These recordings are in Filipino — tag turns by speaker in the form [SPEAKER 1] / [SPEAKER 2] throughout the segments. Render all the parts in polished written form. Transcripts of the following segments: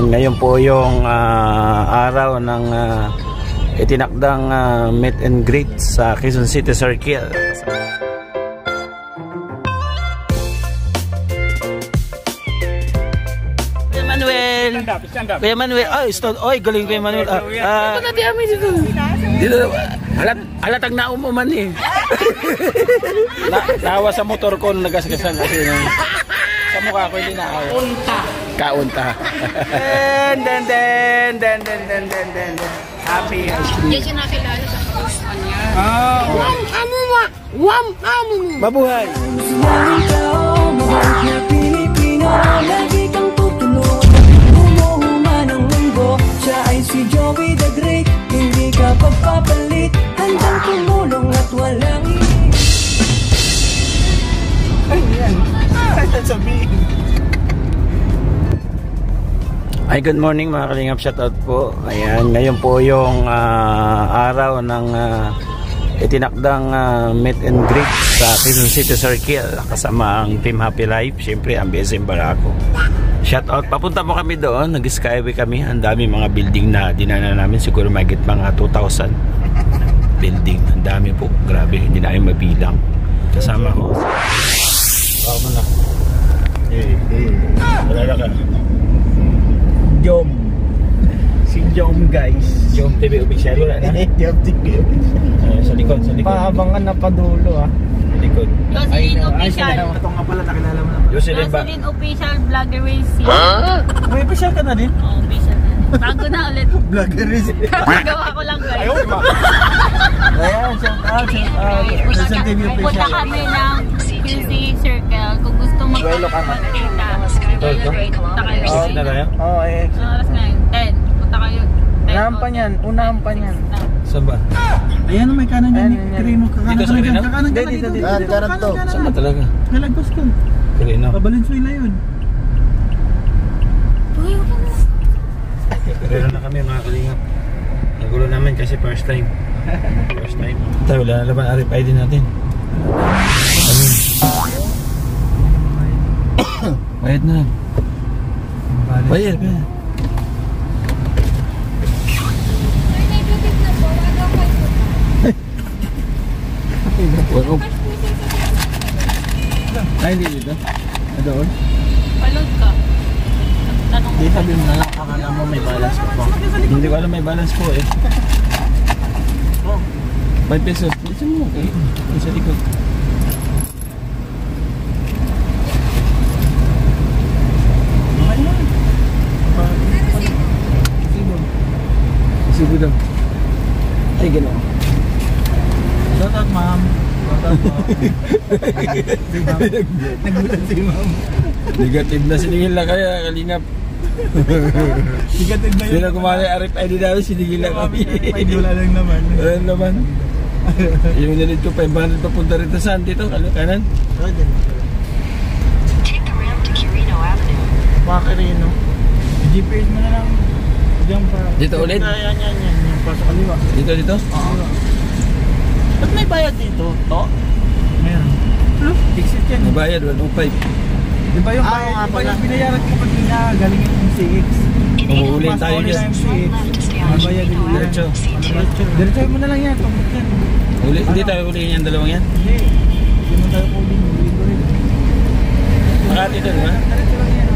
[SPEAKER 1] Ayan, ngayon po yung araw ng itinakdang meet and greet sa Quezon City Circle. Kuya Manuel, ay, oy, galing Kuya Manuel. Dito, halatag na umuman eh. Nawa sa motor ko nung nagasgasan kasi sa mukha ko hindi naawa. Kaunta. Den. Happy.
[SPEAKER 2] Yan siya nakilala sa post-on niya.
[SPEAKER 1] Mabuhay.
[SPEAKER 3] Si Joey the Great, hindi ka pagpapalit, handang tumulong at walang
[SPEAKER 1] ay yan, sabihin. Ay, good morning mga kalingap, shoutout po. Ayan, ngayon po yung araw ng itinakdang meet and greet sa Quezon City Circle kasama ang Team Happy Life, syempre ang BSM Barako. Shout out, papunta mo kami doon, nag-skyway kami, ang dami mga building na dinaanan namin, siguro mahigit mga 2,000 building, ang dami po, grabe, hindi na kayo mabilang. Kasama ko baka mo na wala ka Jom, si Jom guys, Jom TV official, wala na? Jom TV official, sa likod paabangan na padulo likod.
[SPEAKER 2] Jocelyn Official.
[SPEAKER 1] Ito nga pala, nakilala mo na.
[SPEAKER 2] Jocelyn Official Vlogger Racing.
[SPEAKER 1] May official ka na din?
[SPEAKER 2] Oo, official na. Bago na ulit.
[SPEAKER 1] Vlogger Racing.
[SPEAKER 2] Gawa ko lang guys.
[SPEAKER 1] Ayaw ba? Ayan, shout out.
[SPEAKER 2] Punta kami ng QC Circle. Kung gusto magpapakita. Punta kayo.
[SPEAKER 1] Na tayo?
[SPEAKER 3] Oo, eh.
[SPEAKER 2] So, oras ngayon, 10. Punta kayo.
[SPEAKER 3] Unahan pa niyan.
[SPEAKER 1] Saan ba?
[SPEAKER 4] Ayan, may kanan yan. Kirino,
[SPEAKER 1] dito sa Kirino?
[SPEAKER 4] Dito.
[SPEAKER 3] Kanan to.
[SPEAKER 1] Saan ba talaga?
[SPEAKER 4] Nalagpas ko.
[SPEAKER 1] Kirino.
[SPEAKER 4] Pabalinsuela yun.
[SPEAKER 1] Kirino na kami mga kalingap. Nagulo namin kasi first time. Tayo, wala na laban RFID natin. Bayad na. Bayad. Ay, hindi dito? Doon?
[SPEAKER 2] Palod ka.
[SPEAKER 1] Hindi, sabi mo na lang, akala mo may balance ko po. Hindi ko alam may balance po eh. 5 pesos. Listen mo, okay? Sa likod. Sibo daw. Ay, gano'n.
[SPEAKER 4] Shout out, ma'am. Nagulat si ma'am.
[SPEAKER 1] Negative na sinigil na kaya, kalingap.
[SPEAKER 4] Negative na yun.
[SPEAKER 1] Sila kumali RFID namin, sinigil na kami.
[SPEAKER 4] RFID wala lang naman.
[SPEAKER 1] Wala naman. Yung nilid ko 500 papunta rito saan dito? Kanan?
[SPEAKER 3] Take the ramp to Quirino Avenue.
[SPEAKER 4] Quirino. GPS mo na lang. Diyan pa.
[SPEAKER 1] Dito ulit?
[SPEAKER 4] Yan. Yung pasok kaliwa.
[SPEAKER 1] Dito?
[SPEAKER 4] Oo. Ba't may bayad dito? To? Meron. Exit yan.
[SPEAKER 1] May bayad, 105.
[SPEAKER 4] Di ba yung bayad? Di ba yung binayaran ko kanina? Galing yung CX.
[SPEAKER 1] Umuuli tayo dyan.
[SPEAKER 4] May bayad din yan.
[SPEAKER 1] Diretso.
[SPEAKER 4] Diretso mo na lang yan. Pagkat yan.
[SPEAKER 1] Hindi tayo ulihin yung dalawang yan?
[SPEAKER 4] Hindi mo tayo ulihin.
[SPEAKER 1] Makati doon ba?
[SPEAKER 4] Diretso lang yan.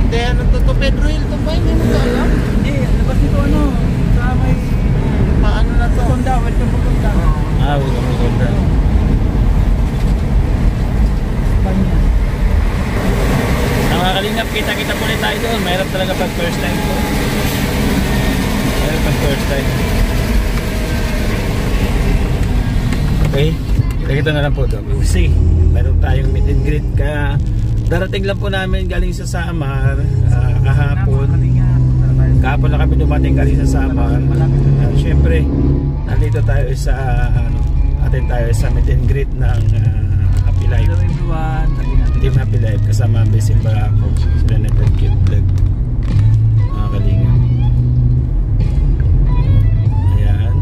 [SPEAKER 4] Hindi, ano to? Pedro Hill to ba? Hindi mo to alam? Hindi, labas nito sa may... Paano na to? Punta, welcome po punta.
[SPEAKER 1] Welcome po punta.
[SPEAKER 4] Espanya.
[SPEAKER 1] Ang mga kalingap, kita-kita po rin tayo doon. Mahirap talaga pag first time po. Mahirap pag first time. Okay, kita-kita na lang po doon. See, meron tayong meet and greet. Kaya darating lang po namin galing sa Samar kahapon. Kahapon lang kami dumating galing sa Samar. Siyempre, nandito tayo sa atin tayo sa meet and greet ng Happy Life.
[SPEAKER 4] Hello everyone.
[SPEAKER 1] Team Happy Life kasama ang BSM Barako. Sila nag-cute vlog. Mga kalingap. Ayan.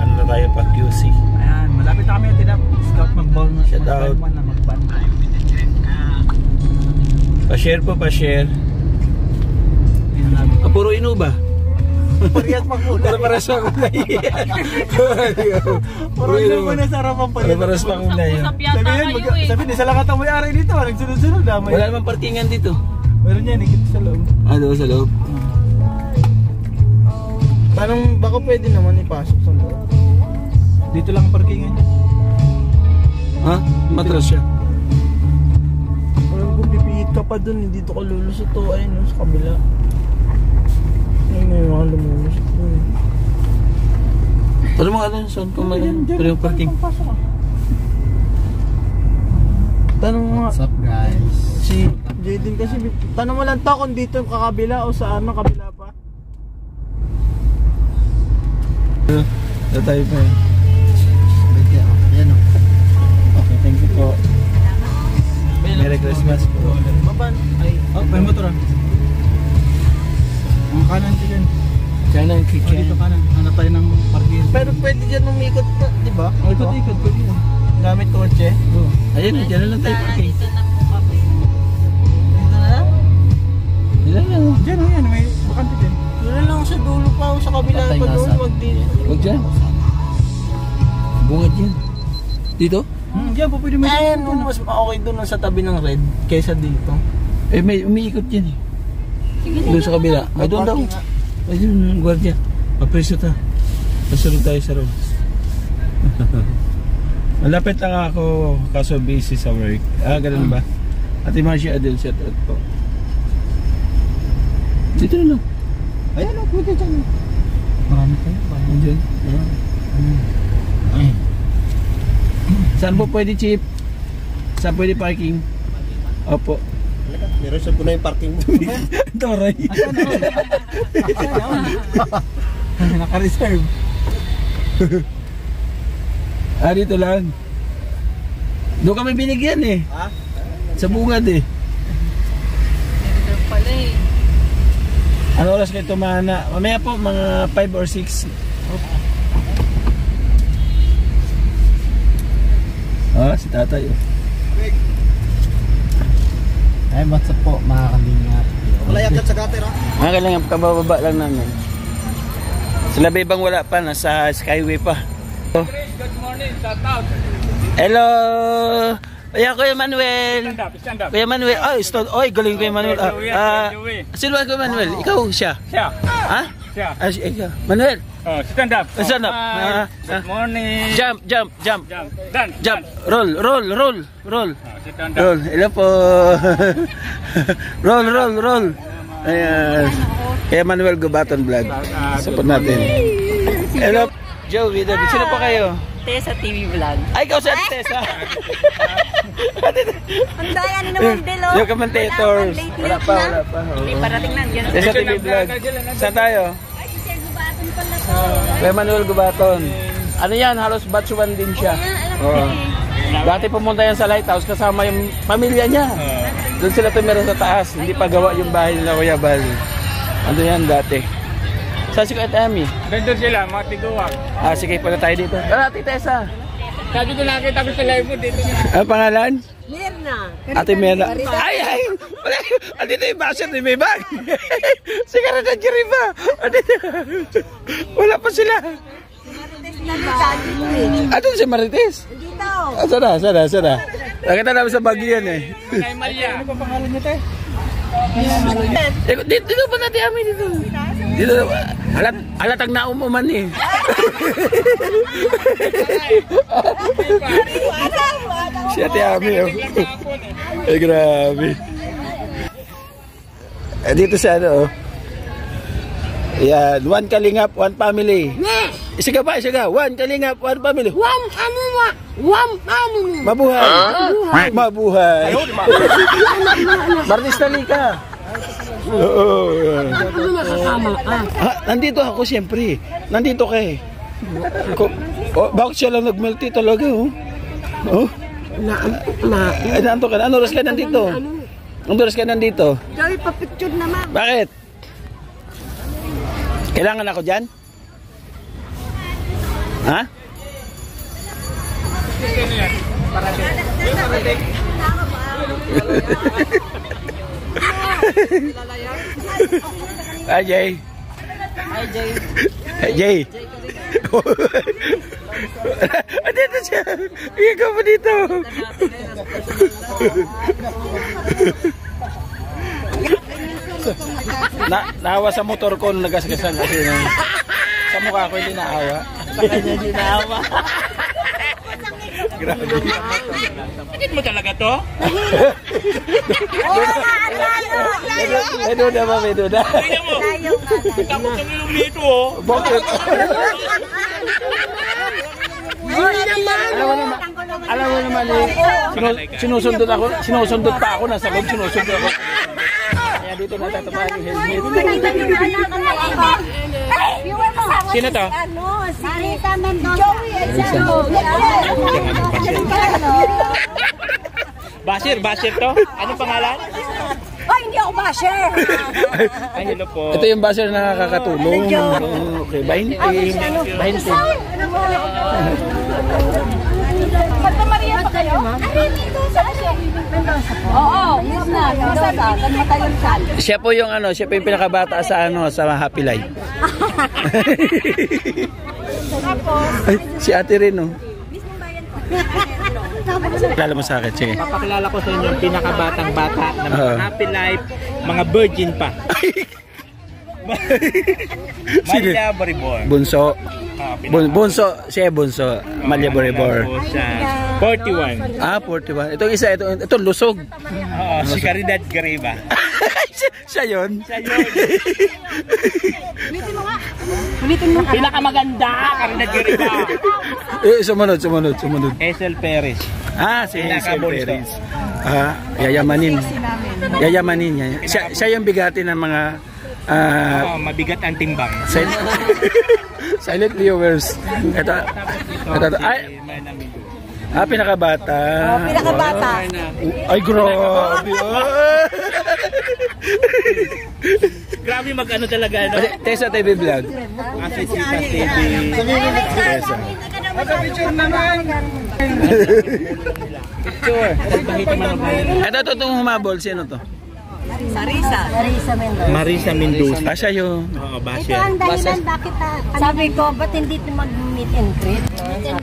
[SPEAKER 1] Ano na tayo pa QC.
[SPEAKER 4] Ayan, malapit na kami tinap. Scout mag-ball na.
[SPEAKER 1] Shout out. Pa-share po, pa-share. Puro inuba.
[SPEAKER 4] Parehas pang-kulay.
[SPEAKER 1] Para sa kulay.
[SPEAKER 4] Puro inuba na sa harapan pa rin.
[SPEAKER 1] Para sa kulay.
[SPEAKER 2] Usap yata kayo eh.
[SPEAKER 4] Sabi, isa lang katang may-ari dito. Nagsunod-sunod.
[SPEAKER 1] Wala namang parkingan dito.
[SPEAKER 4] Meron yan, ikit sa loob.
[SPEAKER 1] Doon sa loob.
[SPEAKER 4] Tanong, baka pwede naman ipasok sa loob. Dito lang parkingan niya.
[SPEAKER 1] Ha? Matras siya.
[SPEAKER 4] Alam ko, pipihit ka pa dun. Dito ka lulusot to. Ayun, sa kabila. Ayun, may mga lumulusot dun.
[SPEAKER 1] Ano mga ano? Saan kung may yung parking?
[SPEAKER 4] Pasok ka. Tanong mo nga.
[SPEAKER 5] What's up guys?
[SPEAKER 4] Si Jaden kasi, tanong mo lang to kung dito yung kakabila o sa ano, kabila pa.
[SPEAKER 1] Ito tayo pa eh.
[SPEAKER 5] Yan o.
[SPEAKER 1] Okay, thank you po. Merry Christmas po.
[SPEAKER 4] Maban. Ay,
[SPEAKER 5] May motor ah. Ang kanan dyan.
[SPEAKER 1] Kanan
[SPEAKER 5] O
[SPEAKER 1] kitchen.
[SPEAKER 5] dito kanan. Hanap tayo ng parking.
[SPEAKER 4] pero pwede dyan umikot pa, di ba?
[SPEAKER 5] Ikot-ikot pwede yun.
[SPEAKER 4] Gamit kotse.
[SPEAKER 5] Oo.
[SPEAKER 1] Ayun, dyan na lang tayo parking.
[SPEAKER 2] Dito na po kami.
[SPEAKER 4] Dito na lang.
[SPEAKER 1] Dyan lang.
[SPEAKER 5] Dyan o yan. May bakante din.
[SPEAKER 4] Doon lang sa dulo pa o sa kabila
[SPEAKER 5] Patay
[SPEAKER 4] pa
[SPEAKER 5] nga
[SPEAKER 4] doon.
[SPEAKER 5] sa-
[SPEAKER 4] Wag dito.
[SPEAKER 1] Huwag dyan. Bungad yan. Dito?
[SPEAKER 5] Dyan po pwede may
[SPEAKER 4] Ayan, mas okay doon sa tabi ng red kaysa dito.
[SPEAKER 1] Eh, may umiikot yan eh.
[SPEAKER 2] Sige na.
[SPEAKER 1] Doon sa kabila. Ay, doon daw.
[SPEAKER 4] Parking nga.
[SPEAKER 1] Ay, doon, gwardiya. Papreso ta. Pasunod tayo sa road. Malapit lang ako, kaso busy sa work. Ganun ba? Ate Marcia Adel, set out po. Dito na lang.
[SPEAKER 5] Ayan o, pwede dyan. Marami tayo.
[SPEAKER 1] Diyan. Saan po pwede, Chief? Saan pwede parking? Opo.
[SPEAKER 4] Meron sa punay parking mo.
[SPEAKER 1] Toray.
[SPEAKER 5] Naka-reserve.
[SPEAKER 1] Dito lang. Doon kami binigyan eh.
[SPEAKER 4] Ha?
[SPEAKER 1] Sa bungad eh.
[SPEAKER 2] Dito pala eh.
[SPEAKER 1] Ano oras kayo tumana? Mamaya po, mga 5 or 6. Si tatay.
[SPEAKER 5] Ay, what's up po mga kalingap?
[SPEAKER 4] Wala yakat sa gutter ha?
[SPEAKER 1] Mga kailangan, kabababa lang namin. Sila bang wala pa, nasa Skyway pa.
[SPEAKER 6] Good morning, shout out.
[SPEAKER 1] Hello! Ayan, Kuya Manuel.
[SPEAKER 6] Stand up.
[SPEAKER 1] Kuya Manuel. Ay, galing Kuya Manuel. Sino ba Kuya Manuel? Ikaw, siya?
[SPEAKER 6] Siya.
[SPEAKER 1] Ha?
[SPEAKER 6] Siya.
[SPEAKER 1] Siya. Manuel.
[SPEAKER 6] Oh, stand up.
[SPEAKER 1] Stand up.
[SPEAKER 6] Hi. Good morning.
[SPEAKER 1] Jump.
[SPEAKER 6] Jump. Done.
[SPEAKER 1] Jump. Roll.
[SPEAKER 6] Oh, sit down.
[SPEAKER 1] Roll. Hello po. Roll. Ayan. Kaya Manuel Gubaton Vlog. Support natin. Hello. Joey, sino po kayo?
[SPEAKER 2] Tessa TV Vlog.
[SPEAKER 1] Ay, ikaw si Ate Tessa.
[SPEAKER 2] Ang daya ni naman, Delo.
[SPEAKER 1] Yung commentator. Wala pa.
[SPEAKER 2] Hindi parating na. Yan.
[SPEAKER 1] Tessa TV Vlog. Saan tayo?
[SPEAKER 2] Ay, si Sir Gubaton pala to.
[SPEAKER 1] Kay Manuel Gubaton. Ano yan? Halos batch 1 din siya. Oo. Dati pumunta yan sa Lighthouse kasama yung pamilya niya. Doon sila tumira sa taas. Hindi pa gawa yung bahay nila Kuya Bal. Ano yan dati? Saan si Kuya Tami?
[SPEAKER 6] Doon sila, mga tiguwag.
[SPEAKER 1] Sige, punta tayo dito. Tara, Ate Tessa.
[SPEAKER 6] Sabi ko nakita ko sa live mo dito.
[SPEAKER 1] Ang pangalan?
[SPEAKER 2] Mirna.
[SPEAKER 1] Ate Mena. Ay! Wala! Andito yung basher ni may bag. Sigara na Jeriba. Andito. Wala pa sila. Ato si Marites? Dito. Sana. Nakita namin sa Baguio yan eh.
[SPEAKER 6] Kay Malia. Ano pa pangalan niyo, te?
[SPEAKER 1] Dito pa natin kami dito. Dito. Halatag na umuman eh. Si Ate Ami oh. Eh grabe. Dito sa ano oh. Yan, 1 kalingap, 1 family. Isa ba? 1 kalingap, 1 family. Mabuhay. Mabuhay. Martis Talika. Oo. Nandito ako siyempre. Nandito ka eh. Bakit siya lang nag-multi talaga oh? Oh? Nanto ka. Ano oras ka nandito? Ano oras ka nandito?
[SPEAKER 2] Joey, pa-picture naman.
[SPEAKER 1] Bakit? Kailangan ako dyan? Ha? Hi, Jay. Hi, Jay. Dito siya. Ikaw mo dito. Naawa sa motor ko nung nagasgasan kasi sa mukha ko hindi naawa.
[SPEAKER 4] Hindi naawa.
[SPEAKER 1] Grabe.
[SPEAKER 6] Bakit mo talaga to?
[SPEAKER 1] May duda ba? May duda?
[SPEAKER 6] Tingnan mo. Tapos kami lumito oh.
[SPEAKER 1] Bakit? Alam mo naman sinusundot pa ako, nasa loob sinusundot ako. Kaya dito natatamaan yung helmet.
[SPEAKER 6] Sino to?
[SPEAKER 2] Si Rita Mendoza.
[SPEAKER 6] Basher to? Anong pangalan?
[SPEAKER 2] Oh, hindi ako basher.
[SPEAKER 6] Ay, hello po.
[SPEAKER 1] Ito yung buzzer na nakakatulong. Okay, 20. 20.
[SPEAKER 2] Magpamaria pa kayo? Oo, yun na. Mendoza. Nagmatayon siya.
[SPEAKER 1] Siya po yung siya po yung pinakabata sa sa Happy Life. Ay, si Ate rin Kilala mo sa akin, sige.
[SPEAKER 4] Papakilala ko sa inyo yung pinakabatang bata na mga happy life, mga virgin pa.
[SPEAKER 6] Malia Boribor.
[SPEAKER 1] Bunso. Bunso, siya bunso. Malia Boribor.
[SPEAKER 6] 41.
[SPEAKER 1] 41. Itong isa, itong lusog.
[SPEAKER 6] Oo, si Caridad Gareba.
[SPEAKER 1] Siya yun.
[SPEAKER 6] Pinakamaganda, Caridad Gareba.
[SPEAKER 1] Sumunod.
[SPEAKER 6] Esel Perez.
[SPEAKER 1] Si Hazel Perez. Yayamanin. Yayamanin niya. Siya yung bigati ng mga
[SPEAKER 6] mabigat ang timbang.
[SPEAKER 1] Silent viewers. Ito. Ay, pinakabata.
[SPEAKER 2] Pinakabata.
[SPEAKER 1] Ay, grabe.
[SPEAKER 6] Grabe mag-ano talaga, no?
[SPEAKER 1] Tessa TV Vlog.
[SPEAKER 6] Kasi Tita TV.
[SPEAKER 1] Tessa.
[SPEAKER 5] Picture naman.
[SPEAKER 6] Picture.
[SPEAKER 1] Ito, itong humabol. Sino to?
[SPEAKER 6] Marisa Mendoza.
[SPEAKER 1] Siya yun.
[SPEAKER 6] Oo,
[SPEAKER 2] Ito
[SPEAKER 6] Basher.
[SPEAKER 2] ang dahilan bakit sabi ko, ba't hindi mag-meet and greet?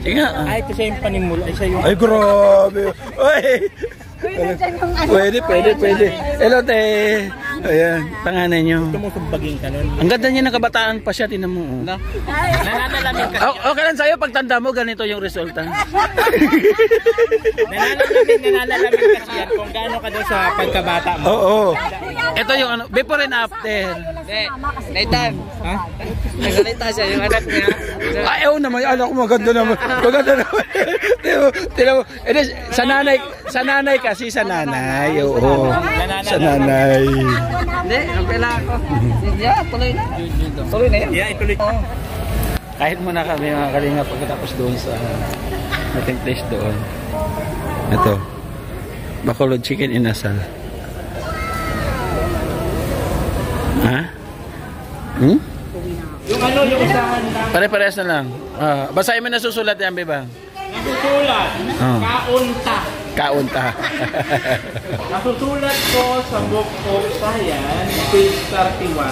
[SPEAKER 1] Sige nga.
[SPEAKER 6] Ay, ito siya yung panimula. Ay, siya yung...
[SPEAKER 1] Ay, grabe. Ay. Pwede. Hello, te. Ayan, pangalan nyo.
[SPEAKER 6] Tumutumbagin ka nun.
[SPEAKER 1] Ang ganda niya ng kabataan pa siya, tinan mo.
[SPEAKER 6] Nananalamin kasi.
[SPEAKER 1] Okay lang sa'yo, pagtanda mo, ganito yung resulta.
[SPEAKER 6] Nananalamin kasi yan kung gaano ka doon sa pagkabata mo.
[SPEAKER 1] Oo. Ito yung before and after.
[SPEAKER 4] Nathan. Ha? Nagsalita siya yung anak niya.
[SPEAKER 1] Ay, naman, yung anak ko maganda naman. Maganda naman. Tinan mo. Sa nanay kasi, sa nanay. Oo. Sa nanay.
[SPEAKER 4] Hindi, nampila ako. Yeah, tuloy na. Tuloy na yan.
[SPEAKER 6] Yeah, ituloy.
[SPEAKER 1] Kahit muna kami mga kalinga pagkatapos doon sa meeting place doon. Ito. Bacolod chicken inasal. Ha?
[SPEAKER 6] Yung yung usahan lang.
[SPEAKER 1] Pare-parehas na lang. Basahin mo na susulat yan, Beba.
[SPEAKER 6] Nasusulat. Kaunta.
[SPEAKER 1] Kaunta.
[SPEAKER 6] Nasusulat ko sa Book of Science, page 31.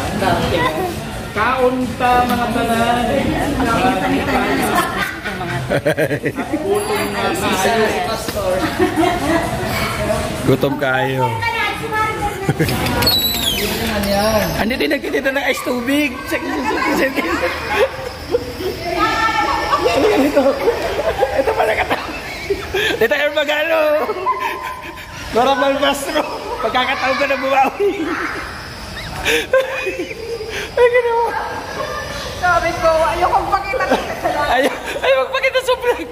[SPEAKER 6] Kaunta mga tanan. At gutom na tayo.
[SPEAKER 1] Gutom kayo. Ano din nagtitito ng ice tubig? Ito pala kata. Dito yung magano. Nora Balbastro. Pagkakataon ko na bumawi. Ay, gano'n.
[SPEAKER 2] Sabi ko, ayokong pakita.
[SPEAKER 1] Ayaw magpakita sa vlog.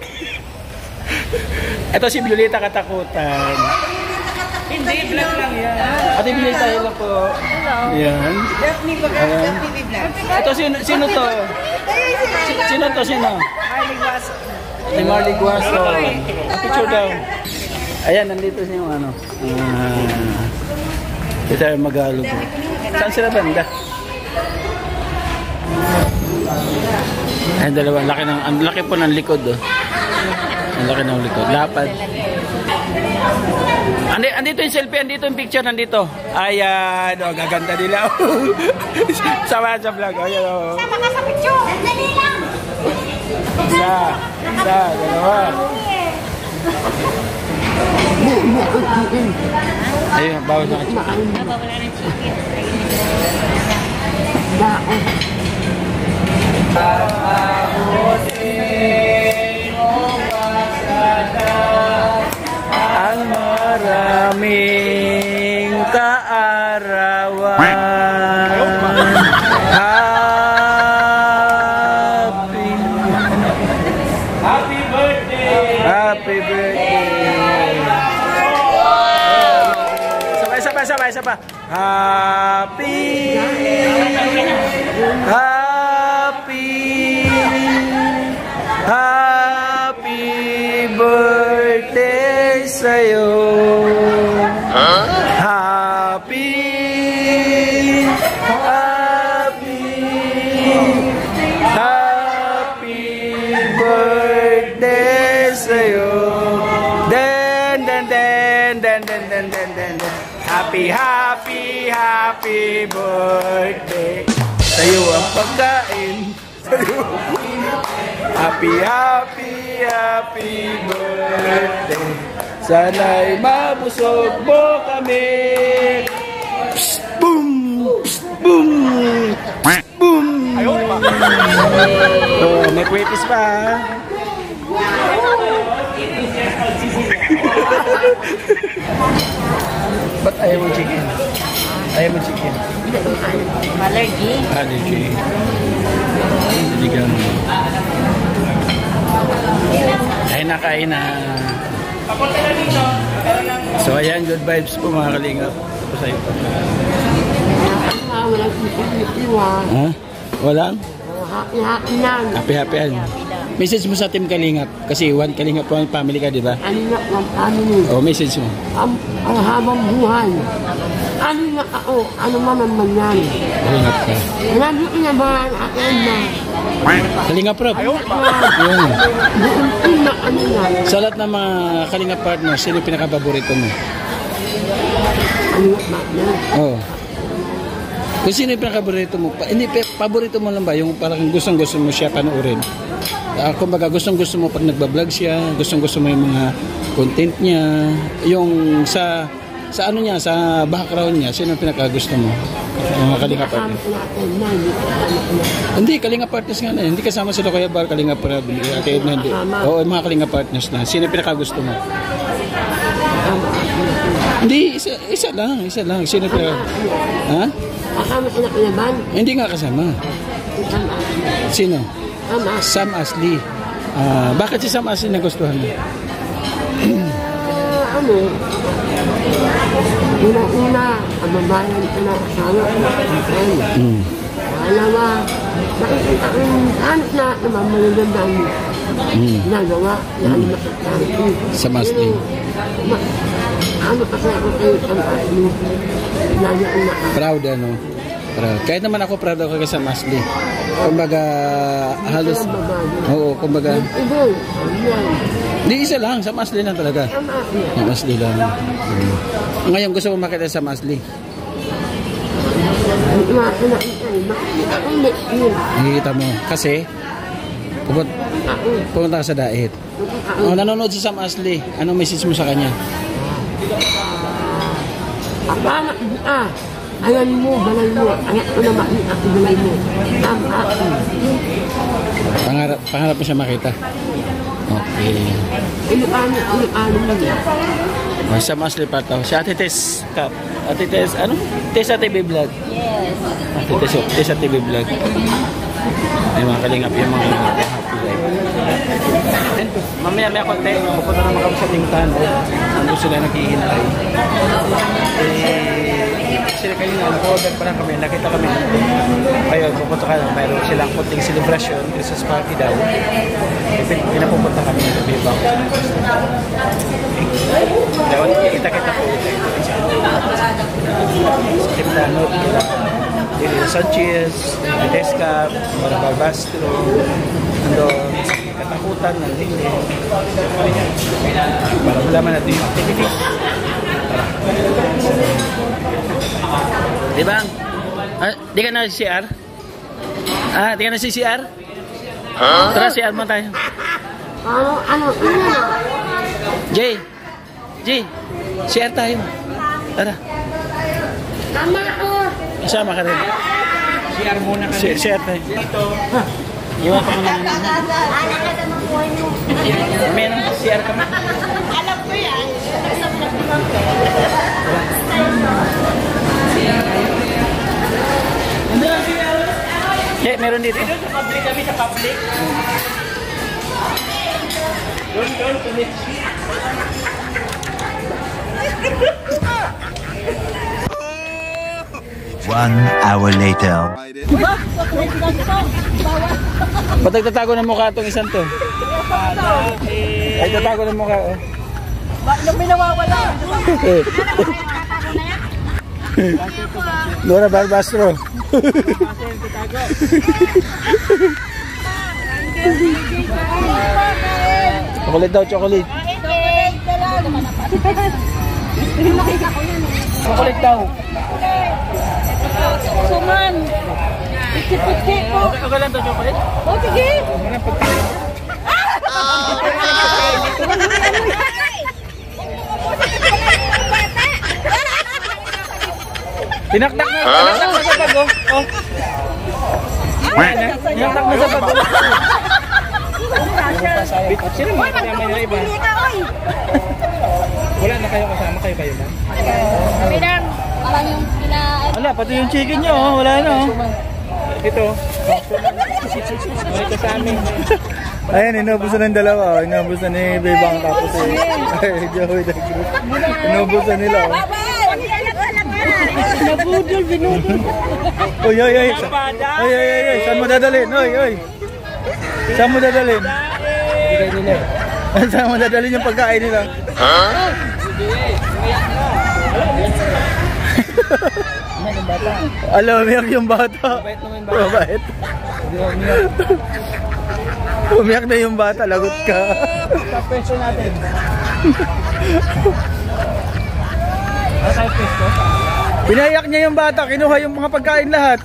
[SPEAKER 1] Ito si Violeta Katakutan.
[SPEAKER 6] Hindi, vlog lang yan.
[SPEAKER 1] Ate Violeta, hello po. Yan. Ayan. Ito sino to? Sino to? Sino? Si Marley Guaso. Picture daw. Ayan, nandito siya yung ano. Ito yung Magalog. Saan sila banda? Ayan, dalawa. Ang laki po ng likod. Oh. Ang laki ng likod. Lapad. Andito yung selfie, andito yung picture, nandito. Ayan, oh, gaganda nila. Sama sa vlog. Ayan, oh.
[SPEAKER 2] Sama ka sa picture. Dali lang.
[SPEAKER 1] Isa, dalawa. Ayun, bawal na chicken. Ang maraming kaarawan. Happy birthday! Happy birthday! Sabay. Happy birthday sa'yo. Happy birthday sa'yo. Happy birthday. Sa'yo ang pagkain. Happy birthday. Sana'y mabusog mo kami. Psst, boom! Psst, boom! Psst, boom! Oh, may kwetis pa. Ba't ayaw mo chicken? Ayaw mo chicken?
[SPEAKER 2] Allergy.
[SPEAKER 1] Allergy. Diligan mo. Kain na. So ayan, good vibes po mga kalingap. Ito sa'yo po. Ha? Walang? Happy. Message mo sa Team Kalingap. Kasi one Kalingap po ang family ka, di ba? Oh, message mo.
[SPEAKER 7] Ang habang buhay. Ano na ako? Ano man ang manyan?
[SPEAKER 1] Kalingap ka.
[SPEAKER 7] Nandito na ba ang akin na?
[SPEAKER 1] Kalingap Rob. Yun.
[SPEAKER 7] Buuntin na ano na?
[SPEAKER 1] Sa lahat ng mga Kalingap partners, sino pinaka-paborito mo?
[SPEAKER 7] Ano na?
[SPEAKER 1] Oh. Kung sino yung pinaka-paborito mo? Hindi, paborito mo lang ba? Yung parang gustong-gusto mo siya panoorin? Kumbaga, gustong-gusto mo pag nagbablog siya, gustong-gusto mo yung mga content niya, yung sa ano niya, sa background niya, sino yung pinaka-gusto mo? Mga Kalinga partners. Hindi, Kalinga partners nga na. Hindi kasama sila Kuya Bar, Kalinga Prab, Ate Edna, hindi. Oo, mga Kalinga partners na. Sino yung pinaka-gusto mo? Hindi, isa lang. Sino yung pinaka... Ha?
[SPEAKER 7] Kasama sila Kinaban?
[SPEAKER 1] Hindi nga kasama. Sino? Sam Asli. Bakit si Sam Asli nagustuhan mo?
[SPEAKER 7] Una, kababayan ko na kasama ko. Alawa, nakikita ko yung anak na namamaligandan ginagawa na ano makakasama.
[SPEAKER 1] Sam Asli.
[SPEAKER 7] Ano kasi ako kayo Sam Asli.
[SPEAKER 1] Proud ano? Proud. Kahit naman ako proud ako kay Sam Asli. Kumbaga halos kumbaga hindi isa lang, Sam Asli lang talaga. Sam Asli lang. Ngayon gusto mo makita Sam Asli? Nakikita mo kasi pumunta ka sa diet. Nanonood si Sam Asli. Anong message mo sa kanya?
[SPEAKER 7] Ayan mo, balay mo. Anak ko na makita ko balay mo.
[SPEAKER 1] Pangarap mo siya makita? Okay.
[SPEAKER 7] Iluano mo niya.
[SPEAKER 1] Sam Asli pa to. Si Ate Tess. Ate Tess, ano? Tess sa TV Vlog.
[SPEAKER 2] Yes.
[SPEAKER 1] Ate Tess sa TV Vlog. May mga kalingap yung mga happy life. Mamaya konti. Pupunta naman kami sa Tingtan. Ano sila naghihintay. Sila kayo na, nag-order pa lang kami, nakita kami. Ayun, pupunta ka lang, mayroon silang kunting celebration, Christmas party daw. Pinapupunta kami ng Bibang. Dawan, kita po ulit. Sa Tingtan, Elena Sanchez, Tedesca, Marabal Bastro, nandun, katakutan, nandili. Para malaman natin yung activity. Diba? Di ka na si CR? Di ka na si CR? Tara, CR mo tayo. Jay, CR tayo. Tara. Isama ka rin.
[SPEAKER 6] CR muna kami.
[SPEAKER 1] CR tayo. Iwan ka muna. Meron, CR ka muna.
[SPEAKER 2] Alam ko yan.
[SPEAKER 1] Yeah, meron dito.
[SPEAKER 6] Sa public kami, sa public. Doon, tulit.
[SPEAKER 8] 1 hour later.
[SPEAKER 1] Ba't nagtatago ng mukha itong isang to? Ay, tatago ng mukha.
[SPEAKER 2] Nung may nawawala.
[SPEAKER 1] Dora Barbastro. Chocolate daw, chocolate.
[SPEAKER 6] Chocolate daw.
[SPEAKER 2] Suman. Piki-piki po.
[SPEAKER 6] Okay lang to chocolate?
[SPEAKER 2] O, sige.
[SPEAKER 1] Tinaktak na sa bago. Oh. Tinaktak na sa bago.
[SPEAKER 6] Sino mga kasama niya iba? Wala na kayo kasama, kayo ba?
[SPEAKER 2] Kami lang. Parang yung
[SPEAKER 1] Wala, pati yung chicken nyo, oh. Wala na. Oh.
[SPEAKER 6] Ito. Ito sa amin.
[SPEAKER 5] Ayan, inubusan ng dalawa. Inubusan ni Bebang tapos Joey the Group. Inubusan nila.
[SPEAKER 2] nabudol, binudol.
[SPEAKER 5] Oy. Saan mo dadalhin? Oy. Saan mo dadalhin? Saan mo dadalhin yung pagkain nila? Alam, umiyak yung bata. Mabait. Umiyak na yung bata, lagot ka.
[SPEAKER 6] Sa peso natin. Ano tayo peso?
[SPEAKER 5] Pinayak niya yung bata, kinuha yung mga pagkain lahat.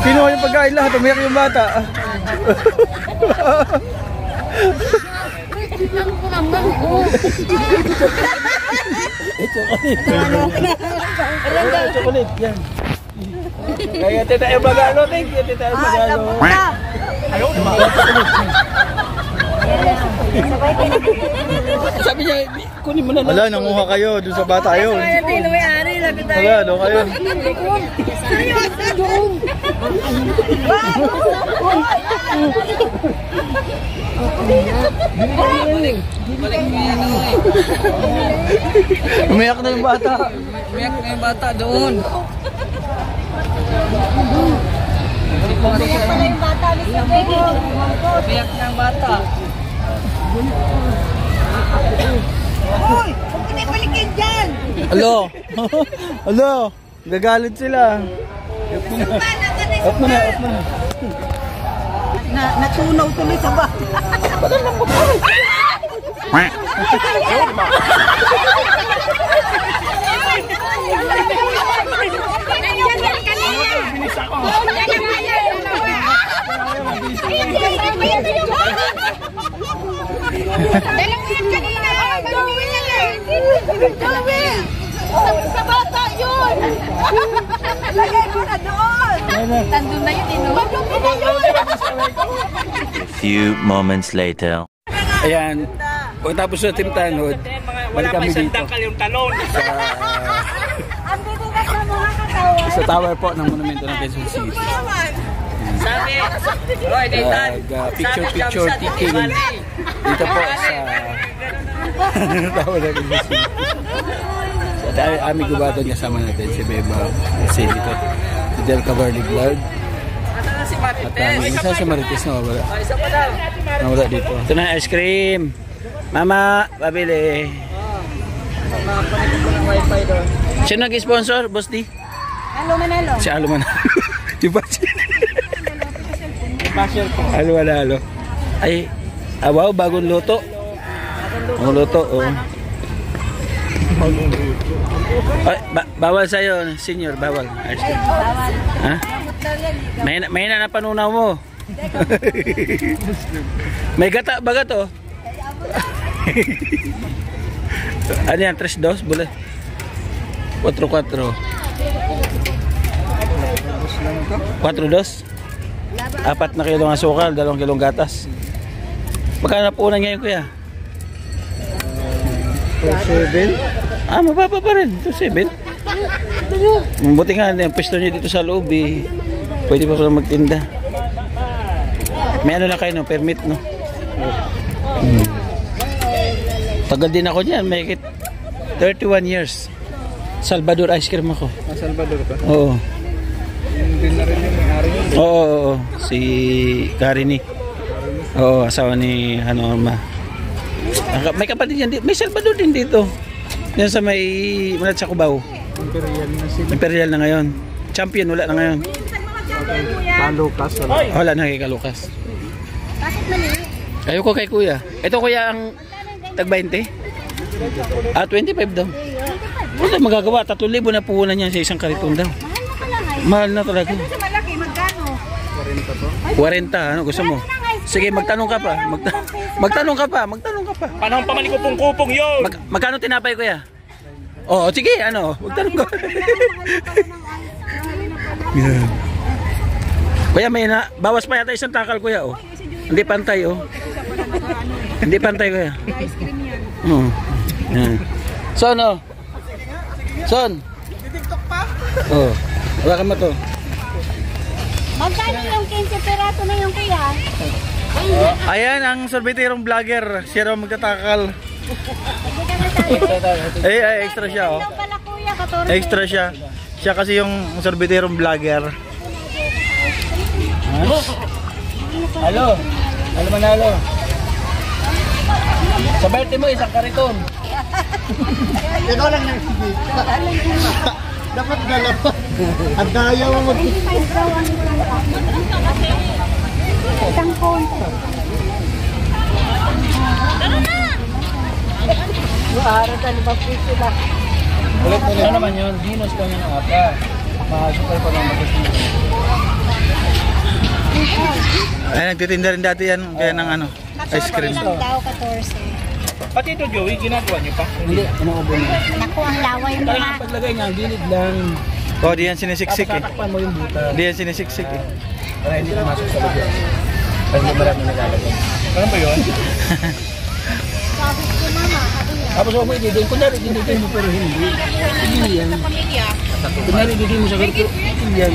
[SPEAKER 5] Kinuha yung pagkain lahat, umiyak yung bata.
[SPEAKER 1] Chocolate, yan. Kaya tita yung bagalo, thank you, tita yung bagalo. Ayaw, sabi niya, kunin mo na lang.
[SPEAKER 5] Wala, nanguha kayo doon sa bata yun. Wala, doon kayo. Umiyak na yung bata.
[SPEAKER 6] Umiyak na yung bata doon.
[SPEAKER 2] Umiyak pala yung bata.
[SPEAKER 6] Umiyak na yung bata.
[SPEAKER 2] Uy! Huwag kinipalikin dyan!
[SPEAKER 5] Alo, gagalit sila. Up mo na.
[SPEAKER 2] Natunaw tuloy sa bata. Sa bata yun! Lagay ko na doon! Tandun na yun,
[SPEAKER 8] Few moments later.
[SPEAKER 1] Ayan, pagkatapos na Team Tanod, balik kami dito.
[SPEAKER 6] Yung talon.
[SPEAKER 1] Sa tower po ng monumento ng Quezon City.
[SPEAKER 6] Sabi, Roy, Nathan.
[SPEAKER 1] Picture taking dito po sa tower ng Quezon City. At aming gubaton kasama natin si Beba, si dito, si Del Cabernet Glard. At isa sa Marites na wala. Nawala dito. Ito na ice cream. Mama, pabili. Sino nag-sponsor, Boss D?
[SPEAKER 2] Alo Manalo.
[SPEAKER 1] Si Alo Manalo. Yung basher.
[SPEAKER 6] Basher po.
[SPEAKER 1] Halo. Ay, wow, bagong luto. Bagong luto, oh. Ay, bawal sa'yo, senior, bawal.
[SPEAKER 2] Bawal.
[SPEAKER 1] Ha? May na panunaw mo. May gata baga to. Ano yan? 3-2? Bula. 4-4. 4-2? 4 na kilong asukal, 2 kilong gatas. Magkano na punan ngayon, kuya?
[SPEAKER 5] 7.
[SPEAKER 1] Mababa pa rin. 7. Mabuti nga, yung pwesto niya dito sa loob eh. Pwede pa pala magtinda. May ano lang kayo, no? Permit, no? Tagal din ako dyan. May 31 years. Salvador ice cream ako.
[SPEAKER 5] Salvador ka?
[SPEAKER 1] Oo.
[SPEAKER 5] Hindi na rin yung may-ari yun.
[SPEAKER 1] Oo. Si Karini. Oo, asawa ni Hanorma. May kapatid yan dito. May Salvador din dito. Yan sa may Manat sa Cubao.
[SPEAKER 5] Imperial na sila.
[SPEAKER 1] Imperial na ngayon. Champion, wala na ngayon.
[SPEAKER 5] Kalukas.
[SPEAKER 1] Wala na kay Kalukas. Ayoko kay kuya. Ito kuya ang tag 20? 25 daw. Wala magagawa. 3,000 na puhunan niya sa isang kariton daw. Mahal na talaga.
[SPEAKER 2] Ito sa malaki, magkano?
[SPEAKER 1] 40, ano gusto mo? Sige, magtanong ka pa. Magtanong ka pa.
[SPEAKER 6] Panahon pa manikupong-kupong yun.
[SPEAKER 1] Magkano tinapay kuya? Oo, sige, ano? Magtanong ka. Yeah. Kuya, may na, bawas pa yata isang takal kuya, oh. Hindi pantay, oh. Hindi pantay kuya.
[SPEAKER 2] Ice cream yan.
[SPEAKER 1] Yan. Son, oh. Son.
[SPEAKER 6] TikTok pa?
[SPEAKER 1] Oh. Hawakan mo to.
[SPEAKER 2] Magkano yung 15 peraso na yung kuya?
[SPEAKER 5] Ayan ang sorbeterong vlogger. Siya raw magtatakal. Extra siya, oh.
[SPEAKER 2] Ano pala kuya? 14.
[SPEAKER 5] Extra siya. Siya kasi yung sorbeterong vlogger.
[SPEAKER 1] Halo. Halo manalo. Sa birthday mo, isang kariton.
[SPEAKER 4] Ikaw lang nang sige. Dapat dalawa. Ang daya mo mag...
[SPEAKER 2] Isang konti. Tara na! Maharatan ba po sila?
[SPEAKER 1] Ano naman yun? Dinos kami ng ata. Mahasukay pa ng mag-isip.
[SPEAKER 5] Ay, nagtitinda rin dati yan. Kaya ng ano, ice cream.
[SPEAKER 2] Ilang daw, 14.
[SPEAKER 6] Pati ito, Joey, ginagawa niyo pa?
[SPEAKER 1] Hindi, inuubo na.
[SPEAKER 2] Naku, ang laway mo
[SPEAKER 1] Parang
[SPEAKER 2] ha.
[SPEAKER 1] ang paglagay niya, gilid lang.
[SPEAKER 5] Oh, di yan sinisiksik eh.
[SPEAKER 1] Tatakpan mo yung buta.
[SPEAKER 5] Di yan sinisiksik eh.
[SPEAKER 1] Para hindi na masuk sa loob. Para hindi marami nalalagay.
[SPEAKER 6] Ano ba yun?
[SPEAKER 2] Sabi ko mama, sabi niya.
[SPEAKER 1] Tapos huwag mo i-didin. Kunwari i-didin mo pero hindi. Hindi yan. Kunwari i-didin mo sa ganito. Hindi yan.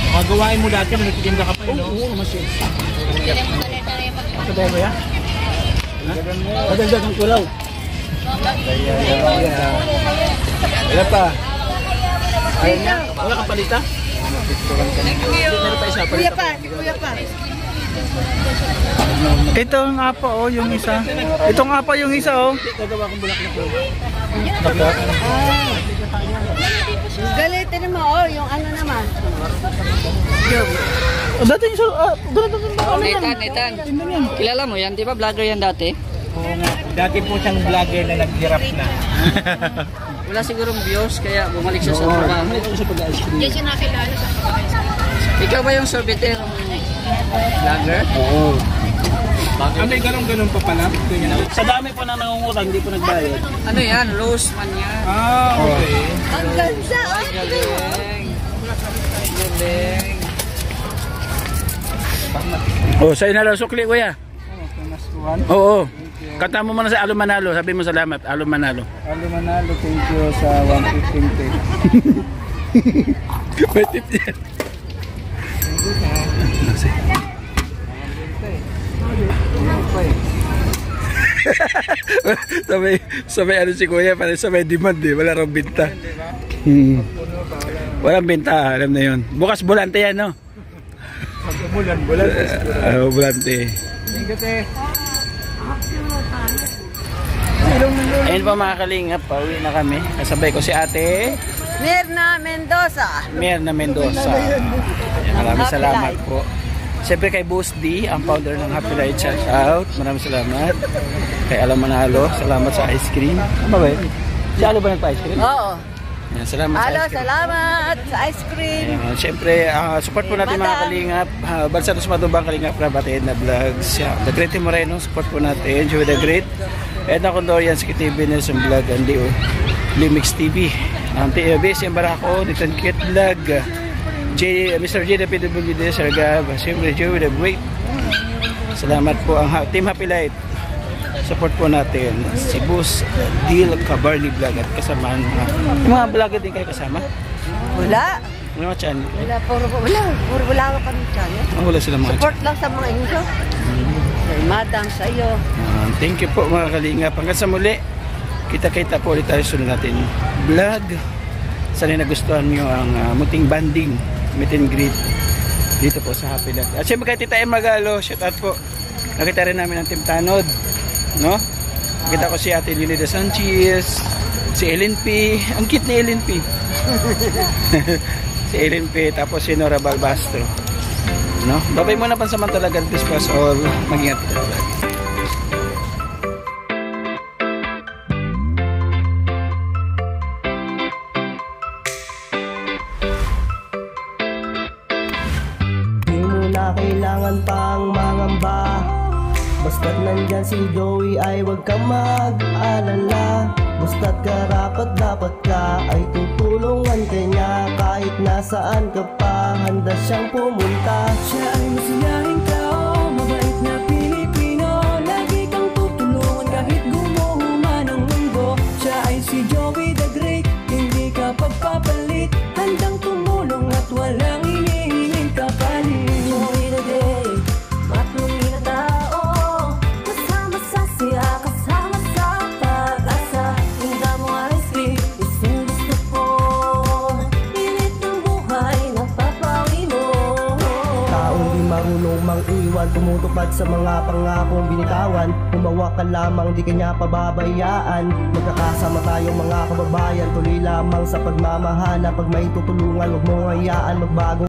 [SPEAKER 6] Magawain mo dati, nagtitinda ka pa yun, no?
[SPEAKER 1] Oo, mas yun.
[SPEAKER 6] Ito ba yan?
[SPEAKER 1] Madagdagang kulaw. Wala pa. Ayun na. Wala kang palita?
[SPEAKER 2] Kuya pa, kuya pa.
[SPEAKER 5] Ito nga pa oh, yung isa. Ito nga pa yung isa oh.
[SPEAKER 1] Gagawa kong bulaklak ko.
[SPEAKER 2] Galitin mo, oh, yung ano naman.
[SPEAKER 5] Dati yung ganito
[SPEAKER 9] Nathan. Kilala mo yan, di ba vlogger yan dati?
[SPEAKER 6] Oo nga. Dati po siyang vlogger na naghirap na.
[SPEAKER 9] Wala sigurong views, kaya bumalik siya sa trabaho.
[SPEAKER 2] Diyan siya nakilala sa
[SPEAKER 9] Ikaw ba yung sorbeter vlogger?
[SPEAKER 1] Oo.
[SPEAKER 6] Ano yung ganun-ganun pa pala?
[SPEAKER 1] Sa dami po na nangungutang, hindi po nagbayad.
[SPEAKER 9] Ano yan? Rose man yan.
[SPEAKER 6] Okay.
[SPEAKER 2] Ang ganda, oh.
[SPEAKER 9] Galing. Galing.
[SPEAKER 1] Oh, sa'yo na lang sukli, kuya. Oo. Kanta mo muna sa Alo Manalo. Sabi mo salamat, Alo Manalo.
[SPEAKER 5] Alo Manalo, thank you sa 115
[SPEAKER 1] May tip yan. sabay ano si kuya, parang sabay demand eh. Wala rong binta. Walang binta, alam na yun. Bukas bulante yan, no?
[SPEAKER 5] Bulan.
[SPEAKER 1] Bulante. Ayun pa mga kalingap, pauwi na kami. Kasabay ko si ate.
[SPEAKER 2] Mirna Mendoza.
[SPEAKER 1] Mirna Mendoza. Maraming salamat po. Siyempre kay Boss D, ang founder ng Happy Light, shout out. Maraming salamat. Kay Alam Manalo, salamat sa ice cream. Ano ba yun? Si Alo ba nagpa-ice cream?
[SPEAKER 2] Oo.
[SPEAKER 1] Yan, salamat sa ice cream.
[SPEAKER 2] Salamat sa ice cream.
[SPEAKER 1] Yan, siyempre, support po natin mga kalingap. Bansa na sumatubang kalingap na batiin na vlogs. The Great Moreno, support po natin. Joey the Great. Edna Condorian, Skit TV, Nelson Vlog, Andy Limix TV. BS yung Barako, Nitan Kit Vlog. Mr. J, the PWD, Sir Gab. Siyempre, Joey the Great. Salamat po ang Team Happy Light. Support po natin si Boss Deal Cabarly Vlog at kasamahan yung mga vlogger din kayo kasama?
[SPEAKER 2] Wala.
[SPEAKER 1] Wala mga channel?
[SPEAKER 2] Wala ka kami channel.
[SPEAKER 1] Wala sila mga
[SPEAKER 2] support lang sa mga inyo. Kay Madam, sa iyo.
[SPEAKER 1] Thank you po mga kalingap. Hanggang sa muli, kita-kita po ulit tayo sunod natin vlog. Sana nagustuhan nyo ang muting banding, meet and greet dito po sa Happy Light. At siyempre kahit Tita Magalo, shout out po. Nakita rin namin ang Team Tanod. No? Nakita ko si Ate Lily de Sanchez, si Ellen P. Ang cute ni Ellen P. Si Ellen P. Tapos si Nora Balbastro. No? Babay muna pansamantala. God bless us all. Mag-ingat po lagi.
[SPEAKER 3] Di mo na kailangan pang mangamba. Basta't nandyan si Joey ay huwag kang mag-alala. Basta't karapat dapat ka ay tutulungan ka niya. Kahit nasaan ka pa, handa siyang pumunta. Siya ay masiyahing tao, mabait na Pilipino. Lagi kang tutulungan kahit gumuho man ang mundo. Siya ay si Joey the Great, hindi ka pagpapalit. Handang tumulong at walang hinihinging kapalit. Joey the Great, matuloy na tao. Kasama sa siya, kasama sa pag-asa. Hinda mo ice cream, isang gusto ko. Pilit ng buhay, napapawi mo. Taong di marunong mang-iwan, tumutupad sa mga pangakong binitawan. Humawa ka lamang, di kanya pababayaan. Magkakasama tayong mga kababayan, tuloy lamang sa pagmamahala. Pag may tutulungan, huwag mong hayaan magbago.